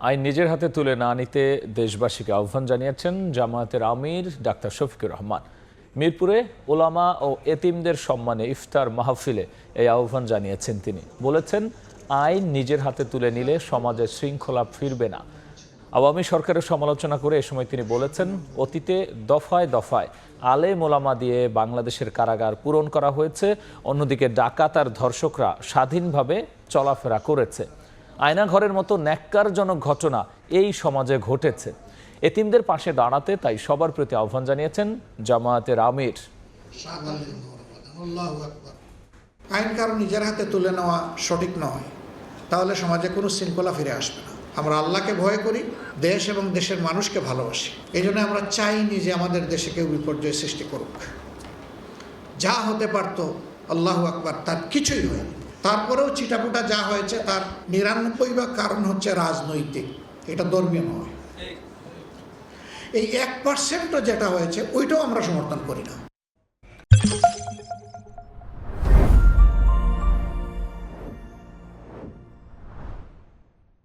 আইন নিজের হাতে তুলে না নিতে দেশবাসীকে আহ্বান জানিয়েছেন জামায়াতের আমির ডাক্তার শফিকুর রহমান। মিরপুরে ওলামা ও এতিমদের সম্মানে ইফতার মাহফিলে এই আহ্বান জানিয়েছেন তিনি। বলেছেন, আইন নিজের হাতে তুলে নিলে সমাজে শৃঙ্খলা ফিরবে না। আওয়ামী সরকারের সমালোচনা করে এ সময় তিনি বলেছেন, অতীতে দফায় দফায় আলেম ওলামা দিয়ে বাংলাদেশের কারাগার পূরণ করা হয়েছে, অন্যদিকে ডাকাত আর ধর্ষকরা স্বাধীনভাবে চলাফেরা করেছে। আয়নাঘরের মতো ন্যাক্কারজনক ঘটনা এই সমাজে ঘটেছে। এতিমদের পাশে দাঁড়াতে তাই সবার প্রতি আহ্বান জানিয়েছেন জামায়াতের আমির। আইন কারো নিজের হাতে তুলে নেওয়া সঠিক নয়, তাহলে সমাজে কোনো শৃঙ্খলা ফিরে আসবে না। আমরা আল্লাহকে ভয় করি, দেশ এবং দেশের মানুষকে ভালোবাসি। এই জন্য আমরা চাইনি যে আমাদের দেশে কেউ বিপর্যয় সৃষ্টি করুক। যা হতে পারত, আল্লাহু আকবার, তার কিছুই হয়নি। তারপরেও চিটাপুটা যা হয়েছে তার ৯৯ কারণ হচ্ছে রাজনৈতিক, এটা ধর্মীয় নয়। এই ১% যেটা হয়েছে ওইটাও আমরা সমর্থন করি না।